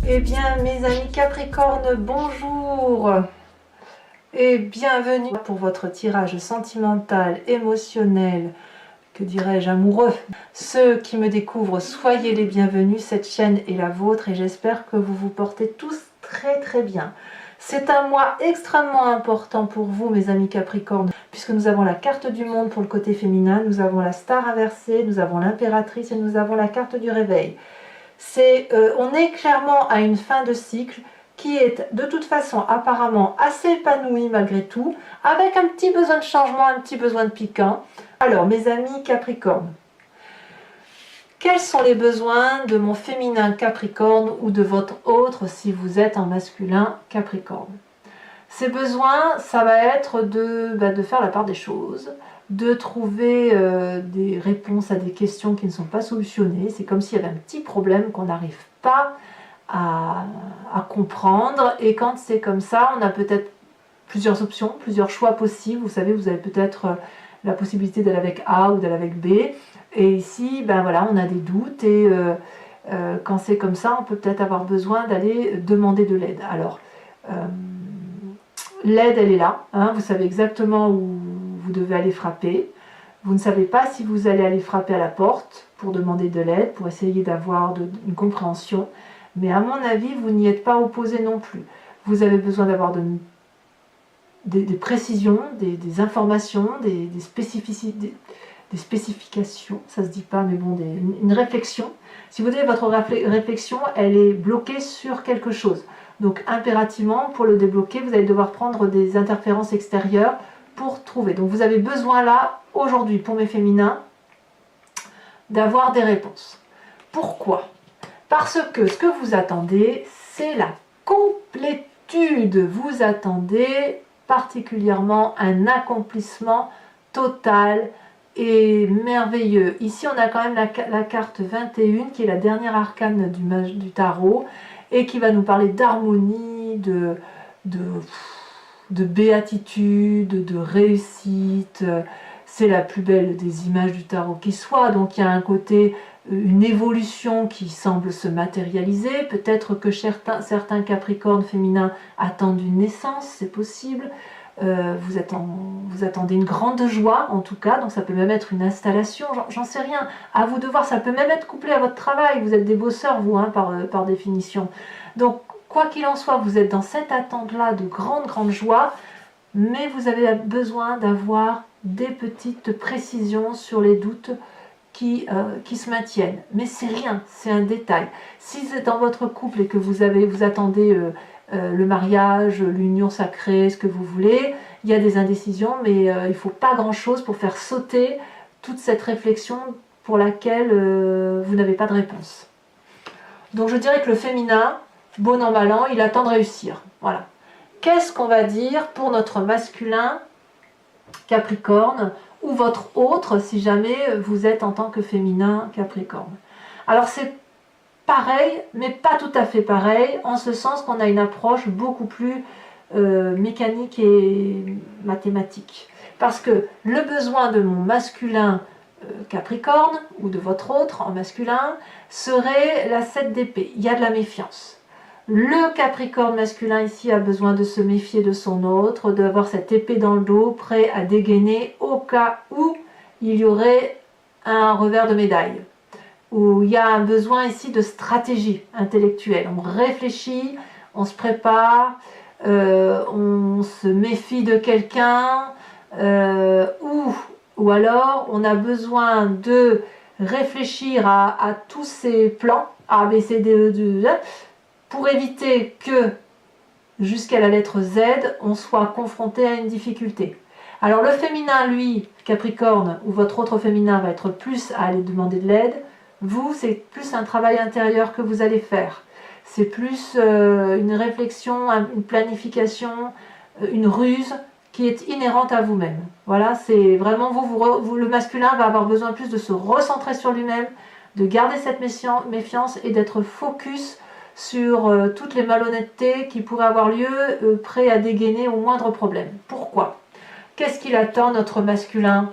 Eh bien, mes amis Capricorne, bonjour et bienvenue pour votre tirage sentimental, émotionnel, que dirais-je, amoureux. Ceux qui me découvrent, soyez les bienvenus, cette chaîne est la vôtre et j'espère que vous vous portez tous très bien. C'est un mois extrêmement important pour vous, mes amis Capricorne, puisque nous avons la carte du monde pour le côté féminin, nous avons la star inversée, nous avons l'impératrice et nous avons la carte du réveil. On est clairement à une fin de cycle qui est de toute façon apparemment assez épanouie malgré tout, avec un petit besoin de changement, un petit besoin de piquant. Alors mes amis Capricorne, quels sont les besoins de mon féminin Capricorne ou de votre autre si vous êtes en masculin Capricorne? Ces besoins, ça va être de faire la part des choses, de trouver des réponses à des questions qui ne sont pas solutionnées. C'est comme s'il y avait un petit problème qu'on n'arrive pas à comprendre. Et quand c'est comme ça, on a peut-être plusieurs options, plusieurs choix possibles. Vous savez, vous avez peut-être la possibilité d'aller avec A ou d'aller avec B. Et ici, ben voilà, on a des doutes. Et quand c'est comme ça, on peut peut-être avoir besoin d'aller demander de l'aide. Alors, l'aide, elle est là, hein, vous savez exactement où vous devez aller frapper. Vous ne savez pas si vous allez aller frapper à la porte pour demander de l'aide, pour essayer d'avoir une compréhension. Mais à mon avis, vous n'y êtes pas opposé non plus. Vous avez besoin d'avoir des précisions, des informations, des spécificités, des spécifications, ça se dit pas, mais bon, une réflexion. Si vous avez votre réflexion, elle est bloquée sur quelque chose. Donc impérativement, pour le débloquer, vous allez devoir prendre des interférences extérieures pour trouver. Donc vous avez besoin là, aujourd'hui, pour mes féminins, d'avoir des réponses. Pourquoi? Parce que ce que vous attendez, c'est la complétude. Vous attendez particulièrement un accomplissement total et merveilleux. Ici, on a quand même la carte 21, qui est la dernière arcane du tarot, et qui va nous parler d'harmonie, de béatitude, de réussite. C'est la plus belle des images du tarot qui soit, donc il y a un côté, une évolution qui semble se matérialiser. Peut-être que certains Capricornes féminins attendent une naissance, c'est possible. Vous attendez une grande joie en tout cas, donc ça peut même être une installation, j'en sais rien, à vous de voir, ça peut même être couplé à votre travail, vous êtes des bosseurs vous, hein, par définition. Donc quoi qu'il en soit, vous êtes dans cette attente-là de grande joie, mais vous avez besoin d'avoir des petites précisions sur les doutes qui se maintiennent. Mais c'est rien, c'est un détail. Si c'est dans votre couple et que vous attendez le mariage, l'union sacrée, ce que vous voulez, il y a des indécisions, mais il ne faut pas grand-chose pour faire sauter toute cette réflexion pour laquelle vous n'avez pas de réponse. Donc je dirais que le féminin, bon an mal an, il attend de réussir. Voilà. Qu'est-ce qu'on va dire pour notre masculin Capricorne ou votre autre si jamais vous êtes en tant que féminin Capricorne? Alors c'est pareil, mais pas tout à fait pareil, en ce sens qu'on a une approche beaucoup plus mécanique et mathématique. Parce que le besoin de mon masculin Capricorne, ou de votre autre en masculin, serait la 7 d'épée. Il y a de la méfiance. Le Capricorne masculin ici a besoin de se méfier de son autre, d'avoir cette épée dans le dos, prêt à dégainer au cas où il y aurait un revers de médaille. Où il y a un besoin ici de stratégie intellectuelle. On réfléchit, on se prépare, on se méfie de quelqu'un, ou alors on a besoin de réfléchir à tous ces plans, A, B, C, D, E, D, pour éviter que, jusqu'à la lettre Z, on soit confronté à une difficulté. Alors le féminin, lui, Capricorne, ou votre autre féminin, va être plus à aller demander de l'aide. Vous, c'est plus un travail intérieur que vous allez faire. C'est plus une réflexion, une planification, une ruse qui est inhérente à vous-même. Voilà, c'est vraiment le masculin va avoir besoin plus de se recentrer sur lui-même, de garder cette méfiance et d'être focus sur toutes les malhonnêtetés qui pourraient avoir lieu, prêt à dégainer au moindre problème. Pourquoi? Qu'est-ce qu'il attend, notre masculin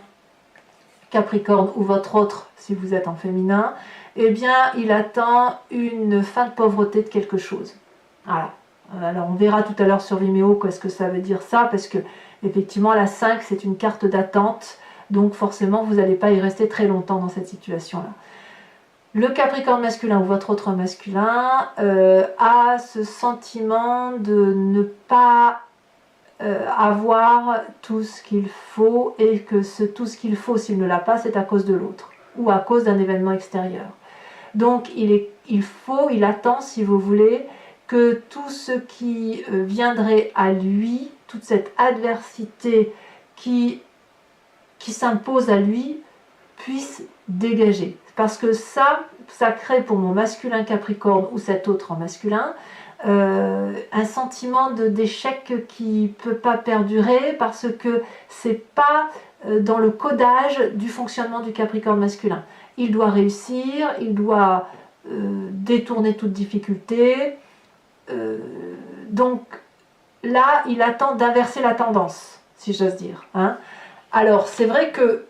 Capricorne ou votre autre si vous êtes en féminin? eh bien, il attend une fin de pauvreté de quelque chose. Voilà. Alors, on verra tout à l'heure sur Vimeo qu'est-ce que ça veut dire ça, parce que, effectivement, la 5, c'est une carte d'attente, donc forcément, vous n'allez pas y rester très longtemps dans cette situation-là. Le Capricorne masculin ou votre autre masculin a ce sentiment de ne pas avoir tout ce qu'il faut, et que tout ce qu'il faut, s'il ne l'a pas, c'est à cause de l'autre ou à cause d'un événement extérieur. Donc il attend, si vous voulez, que tout ce qui viendrait à lui, toute cette adversité qui s'impose à lui, puisse dégager. Parce que ça crée pour mon masculin Capricorne ou cet autre en masculin, un sentiment d'échec qui ne peut pas perdurer, parce que c'est pas dans le codage du fonctionnement du Capricorne masculin. Il doit réussir, il doit détourner toute difficulté. Donc là, il attend d'inverser la tendance, si j'ose dire. Hein. Alors, c'est vrai que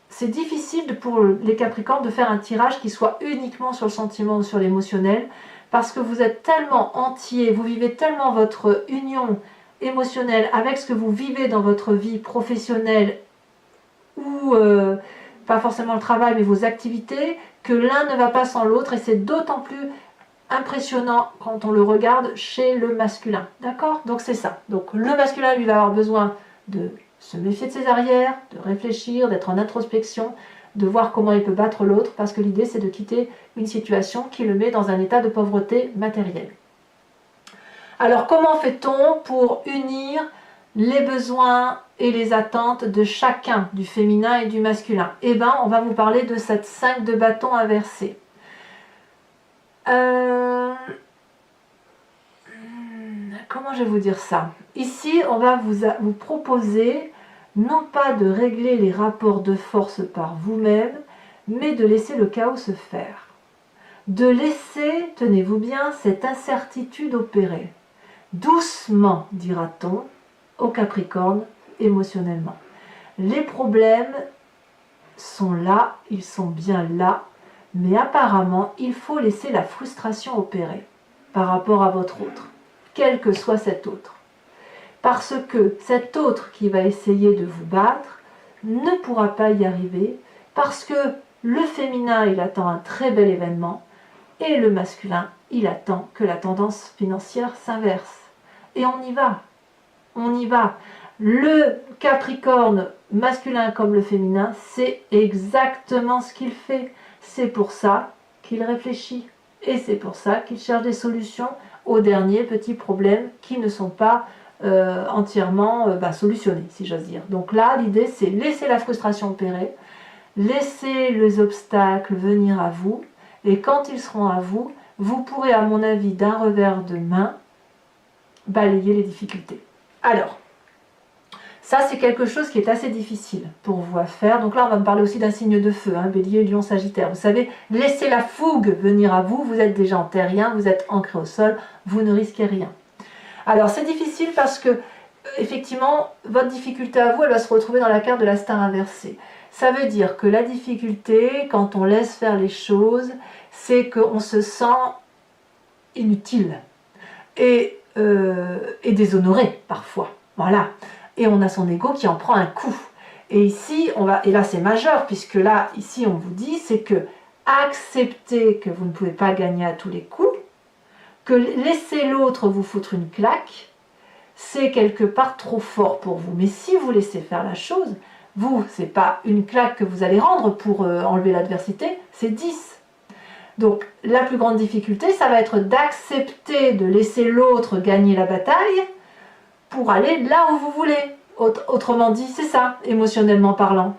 c'est difficile pour les Capricornes de faire un tirage qui soit uniquement sur le sentiment ou sur l'émotionnel, parce que vous êtes tellement entier, vous vivez tellement votre union émotionnelle avec ce que vous vivez dans votre vie professionnelle ou pas forcément le travail, mais vos activités, que l'un ne va pas sans l'autre, et c'est d'autant plus impressionnant quand on le regarde chez le masculin. D'accord? Donc c'est ça. Donc le masculin, lui, va avoir besoin de se méfier de ses arrières, de réfléchir, d'être en introspection, de voir comment il peut battre l'autre, parce que l'idée, c'est de quitter une situation qui le met dans un état de pauvreté matérielle. Alors, comment fait-on pour unir les besoins et les attentes de chacun, du féminin et du masculin? Eh bien, on va vous parler de cette 5 de bâton inversée. Comment je vais vous dire ça? Ici, on va vous proposer non pas de régler les rapports de force par vous-même, mais de laisser le chaos se faire. De laisser, tenez-vous bien, cette incertitude opérer. Doucement, dira-t-on, au Capricorne, émotionnellement. Les problèmes sont là, ils sont bien là, mais apparemment, il faut laisser la frustration opérer par rapport à votre autre, quel que soit cet autre. Parce que cet autre qui va essayer de vous battre ne pourra pas y arriver, parce que le féminin, il attend un très bel événement, et le masculin, il attend que la tendance financière s'inverse. Et on y va. On y va. Le Capricorne, masculin comme le féminin, c'est exactement ce qu'il fait. C'est pour ça qu'il réfléchit. Et c'est pour ça qu'il cherche des solutions aux derniers petits problèmes qui ne sont pas entièrement solutionnés, si j'ose dire. Donc là, l'idée, c'est laisser la frustration opérer, laisser les obstacles venir à vous, et quand ils seront à vous, vous pourrez, à mon avis, d'un revers de main, balayer les difficultés. Alors, ça, c'est quelque chose qui est assez difficile pour vous à faire. Donc là, on va me parler aussi d'un signe de feu, hein, Bélier, Lion, Sagittaire. Vous savez, laissez la fougue venir à vous. Vous êtes déjà en terrien, vous êtes ancré au sol, vous ne risquez rien. Alors, c'est difficile parce que, effectivement, votre difficulté à vous, elle va se retrouver dans la carte de la star inversée. Ça veut dire que la difficulté, quand on laisse faire les choses, c'est qu'on se sent inutile et déshonoré parfois. Voilà. Et on a son ego qui en prend un coup. Et ici, et là c'est majeur, puisque là, ici, on vous dit, c'est que accepter que vous ne pouvez pas gagner à tous les coups, que laisser l'autre vous foutre une claque, c'est quelque part trop fort pour vous. Mais si vous laissez faire la chose, vous, c'est pas une claque que vous allez rendre pour enlever l'adversité, c'est 10. Donc la plus grande difficulté, ça va être d'accepter de laisser l'autre gagner la bataille pour aller là où vous voulez. Autrement dit, c'est ça, émotionnellement parlant.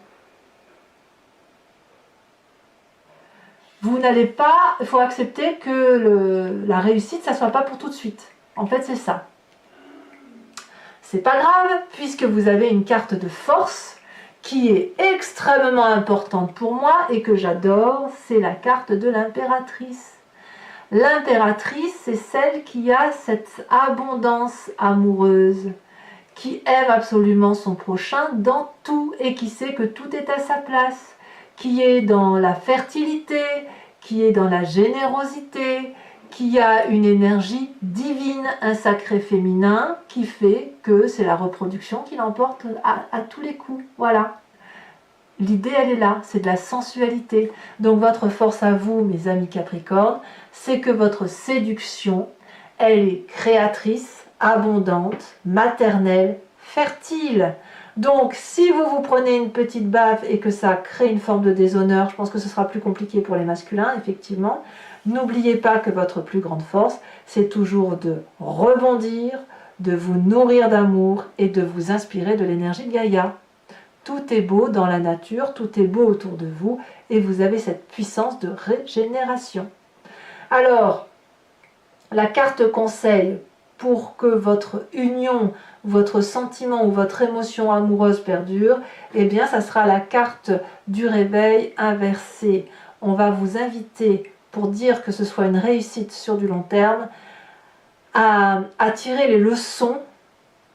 Vous n'allez pas, il faut accepter que la réussite, ça ne soit pas pour tout de suite. En fait, c'est ça. C'est pas grave, puisque vous avez une carte de force qui est extrêmement importante pour moi et que j'adore, c'est la carte de l'impératrice. L'impératrice, c'est celle qui a cette abondance amoureuse, qui aime absolument son prochain dans tout et qui sait que tout est à sa place, qui est dans la fertilité, qui est dans la générosité, qui a une énergie divine, un sacré féminin, qui fait que c'est la reproduction qui l'emporte à tous les coups. Voilà. L'idée, elle est là, c'est de la sensualité. Donc votre force à vous, mes amis Capricorne, c'est que votre séduction, elle est créatrice, abondante, maternelle, fertile. Donc si vous prenez une petite baffe et que ça crée une forme de déshonneur, je pense que ce sera plus compliqué pour les masculins, effectivement. N'oubliez pas que votre plus grande force, c'est toujours de rebondir, de vous nourrir d'amour et de vous inspirer de l'énergie de Gaïa. Tout est beau dans la nature, tout est beau autour de vous et vous avez cette puissance de régénération. Alors, la carte conseil pour que votre union, votre sentiment ou votre émotion amoureuse perdure, eh bien, ça sera la carte du réveil inversée. On va vous inviter, pour dire que ce soit une réussite sur du long terme, à tirer les leçons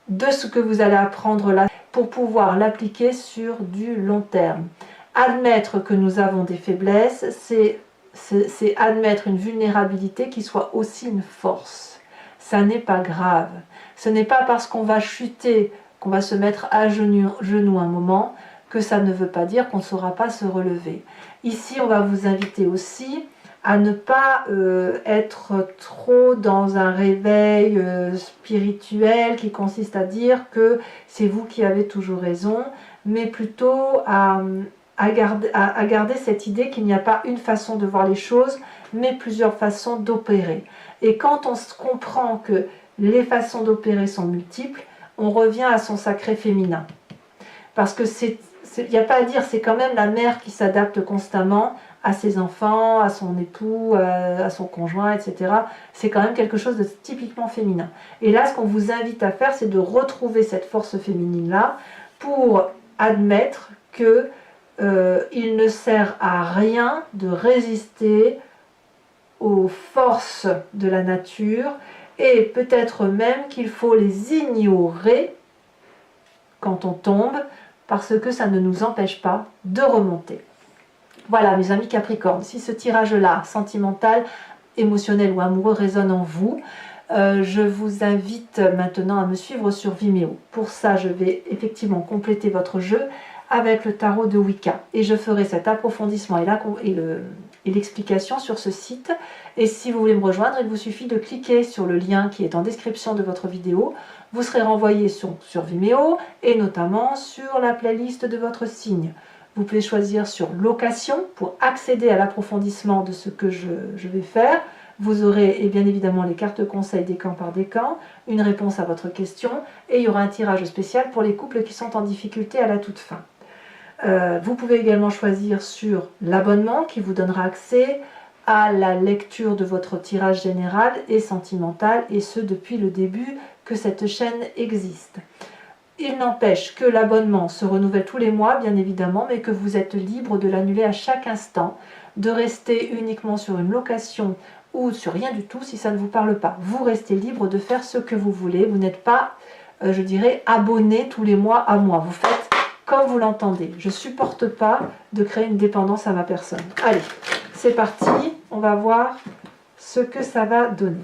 de ce que vous allez apprendre là, pour pouvoir l'appliquer sur du long terme. Admettre que nous avons des faiblesses, c'est admettre une vulnérabilité qui soit aussi une force. Ça n'est pas grave. Ce n'est pas parce qu'on va chuter, qu'on va se mettre à genoux un moment, que ça ne veut pas dire qu'on ne saura pas se relever. Ici, on va vous inviter aussi à ne pas être trop dans un réveil spirituel qui consiste à dire que c'est vous qui avez toujours raison, mais plutôt à garder cette idée qu'il n'y a pas une façon de voir les choses, mais plusieurs façons d'opérer. Et quand on se comprend que les façons d'opérer sont multiples, on revient à son sacré féminin. Parce que il n'y a pas à dire, c'est quand même la mère qui s'adapte constamment à ses enfants, à son époux, à son conjoint, etc. C'est quand même quelque chose de typiquement féminin. Et là, ce qu'on vous invite à faire, c'est de retrouver cette force féminine-là pour admettre que il ne sert à rien de résister aux forces de la nature et peut-être même qu'il faut les ignorer quand on tombe parce que ça ne nous empêche pas de remonter. Voilà mes amis Capricorne, si ce tirage-là, sentimental, émotionnel ou amoureux résonne en vous, je vous invite maintenant à me suivre sur Vimeo. Pour ça, je vais effectivement compléter votre jeu avec le tarot de Wicca. Et je ferai cet approfondissement et l'explication sur ce site. Et si vous voulez me rejoindre, il vous suffit de cliquer sur le lien qui est en description de votre vidéo. Vous serez renvoyé sur Vimeo et notamment sur la playlist de votre signe. Vous pouvez choisir sur location pour accéder à l'approfondissement de ce que je vais faire. Vous aurez et bien évidemment les cartes conseils décan par décan, une réponse à votre question et il y aura un tirage spécial pour les couples qui sont en difficulté à la toute fin. Vous pouvez également choisir sur l'abonnement qui vous donnera accès à la lecture de votre tirage général et sentimental, et ce depuis le début que cette chaîne existe. Il n'empêche que l'abonnement se renouvelle tous les mois, bien évidemment, mais que vous êtes libre de l'annuler à chaque instant, de rester uniquement sur une location ou sur rien du tout si ça ne vous parle pas. Vous restez libre de faire ce que vous voulez, vous n'êtes pas, je dirais, abonné tous les mois à moi. Vous faites comme vous l'entendez. Je ne supporte pas de créer une dépendance à ma personne. Allez, c'est parti, on va voir ce que ça va donner.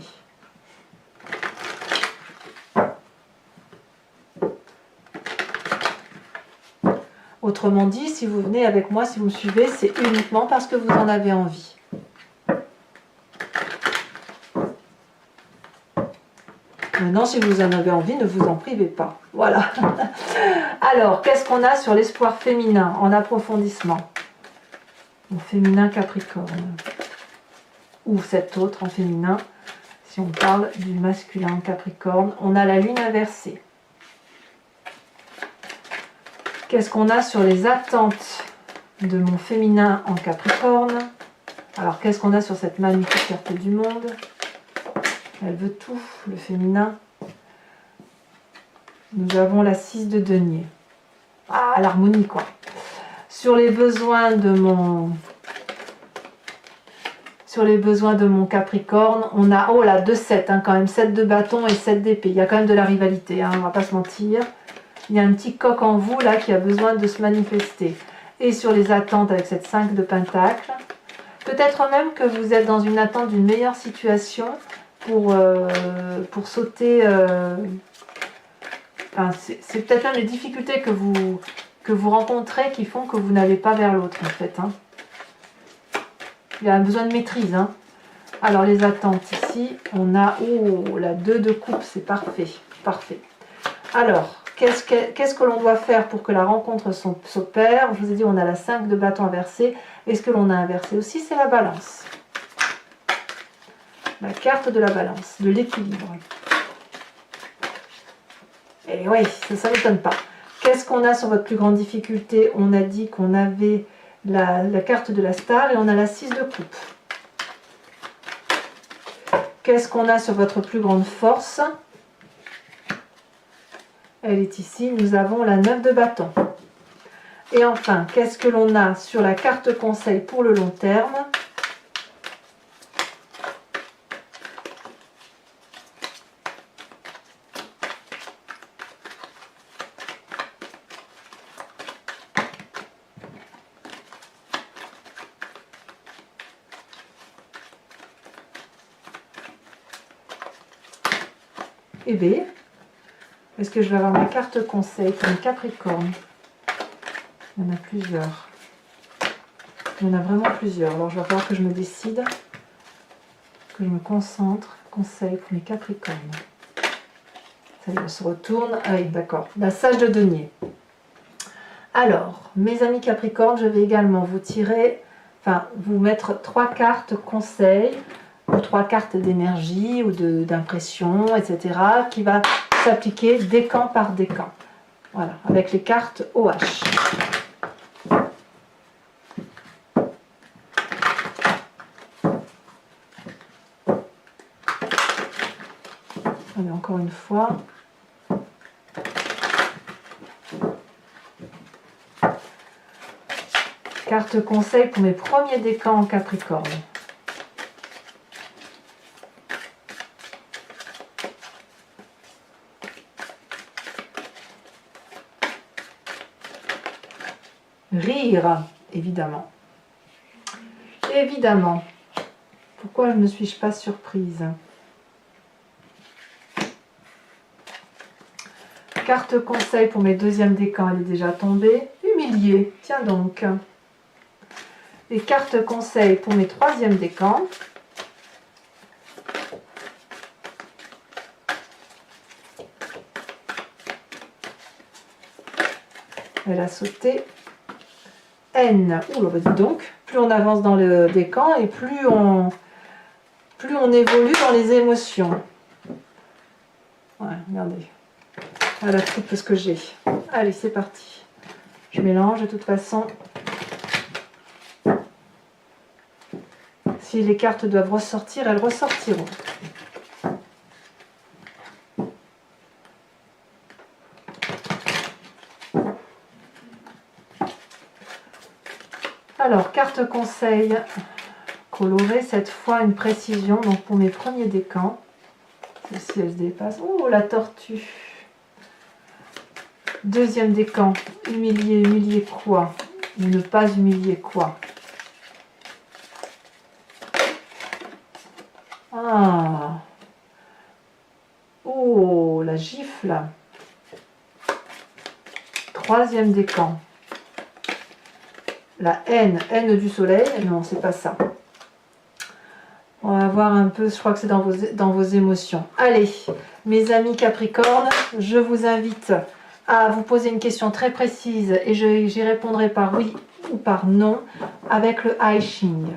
Autrement dit, si vous venez avec moi, si vous me suivez, c'est uniquement parce que vous en avez envie. Maintenant, si vous en avez envie, ne vous en privez pas. Voilà. Alors, qu'est-ce qu'on a sur l'espoir féminin en approfondissement? Mon féminin Capricorne. Ou cet autre en féminin, si on parle du masculin en Capricorne. On a la lune inversée. Qu'est-ce qu'on a sur les attentes de mon féminin en Capricorne? Alors, qu'est-ce qu'on a sur cette magnifique carte du monde? Elle veut tout, le féminin. Nous avons la 6 de denier. Ah, l'harmonie, quoi. Sur les besoins de mon... Capricorne, on a, oh là, 2-7, hein, quand même, 7 de bâton et 7 d'épée. Il y a quand même de la rivalité, hein, on va pas se mentir. Il y a un petit coq en vous, là, qui a besoin de se manifester. Et sur les attentes, avec cette 5 de pentacle, Peut-être même que vous êtes dans une attente d'une meilleure situation pour sauter. Enfin, c'est peut-être même les difficultés que vous rencontrez qui font que vous n'allez pas vers l'autre en fait. Hein. Il y a besoin de maîtrise. Hein. Alors les attentes ici, on a la 2 de coupe, c'est parfait. Parfait. Alors, qu'est-ce que l'on doit faire pour que la rencontre s'opère? Je vous ai dit, on a la 5 de bâton inversé. Et ce que l'on a inversé aussi, c'est la balance. La carte de la balance, de l'équilibre. Et oui, ça ne m'étonne pas. Qu'est-ce qu'on a sur votre plus grande difficulté? On a dit qu'on avait la carte de la star et on a la 6 de coupe. Qu'est-ce qu'on a sur votre plus grande force? Elle est ici. Nous avons la 9 de bâton. Et enfin, qu'est-ce que l'on a sur la carte conseil pour le long terme? Et B, est-ce que je vais avoir ma carte conseil pour le Capricorne? Il y en a plusieurs. Il y en a vraiment plusieurs. Alors, je vais falloir que je me décide, que je me concentre. Conseil pour mes Capricornes. Ça y est, on se retourne. Ah oui, d'accord. La sage de denier. Alors, mes amis Capricorne, je vais également vous tirer, enfin, vous mettre 3 cartes conseil, ou 3 cartes d'énergie, ou d'impression, etc., qui va s'appliquer décan par décan. Voilà, avec les cartes OH. Allez, encore une fois. Carte conseil pour mes premiers décans en Capricorne. Rire, évidemment. Évidemment. Pourquoi ne suis-je pas surprise? Carte conseil pour mes deuxièmes décans, elle est déjà tombée. Humilié, tiens donc. Et carte conseil pour mes troisièmes décans. Elle a sauté. N. Ouh, bah dis donc, plus on avance dans le décan et plus on évolue dans les émotions. Ouais, regardez. Voilà tout ce que j'ai. Allez, c'est parti. Je mélange de toute façon. Si les cartes doivent ressortir, elles ressortiront. Alors, carte conseil colorée, cette fois une précision. Donc pour mes premiers décans, celle-ci elle se dépasse. Oh, la tortue. Deuxième décan, humilier, humilier quoi? Ne pas humilier quoi? Ah. Oh, la gifle. Troisième décan. La haine, haine du soleil. Non, c'est pas ça. On va voir un peu, je crois que c'est dans vos émotions. Allez, mes amis Capricorne, je vous invite à vous poser une question très précise et j'y répondrai par oui ou par non avec le I Ching.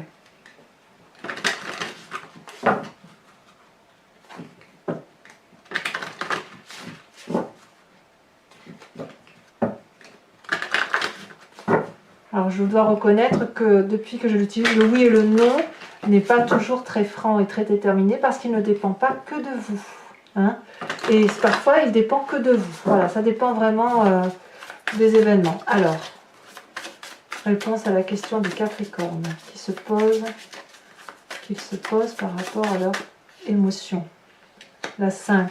Alors je dois reconnaître que depuis que je l'utilise, le oui et le non n'est pas toujours très franc et très déterminé parce qu'il ne dépend pas que de vous. Hein, et parfois il dépend que de vous. Voilà, ça dépend vraiment des événements. Alors, réponse à la question du Capricorne qu'ils se posent par rapport à leur émotion. La 5.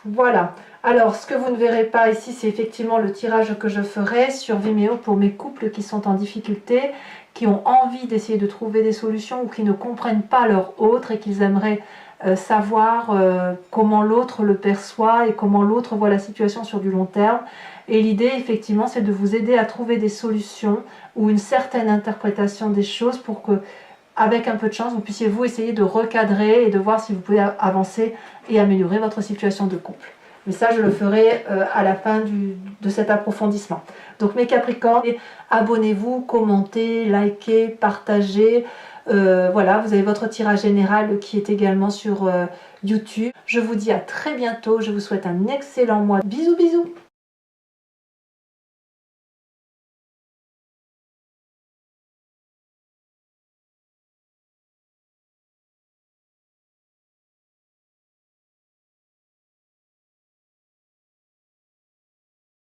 Voilà. Alors, ce que vous ne verrez pas ici, c'est effectivement le tirage que je ferai sur Vimeo pour mes couples qui sont en difficulté, qui ont envie d'essayer de trouver des solutions ou qui ne comprennent pas leur autre et qu'ils aimeraient savoir comment l'autre le perçoit et comment l'autre voit la situation sur du long terme. Et l'idée, effectivement, c'est de vous aider à trouver des solutions ou une certaine interprétation des choses pour que, avec un peu de chance, vous puissiez vous essayer de recadrer et de voir si vous pouvez avancer et améliorer votre situation de couple. Mais ça, je le ferai à la fin de cet approfondissement. Donc mes Capricornes, abonnez-vous, commentez, likez, partagez. Voilà, vous avez votre tirage général qui est également sur YouTube. Je vous dis à très bientôt. Je vous souhaite un excellent mois. Bisous, bisous!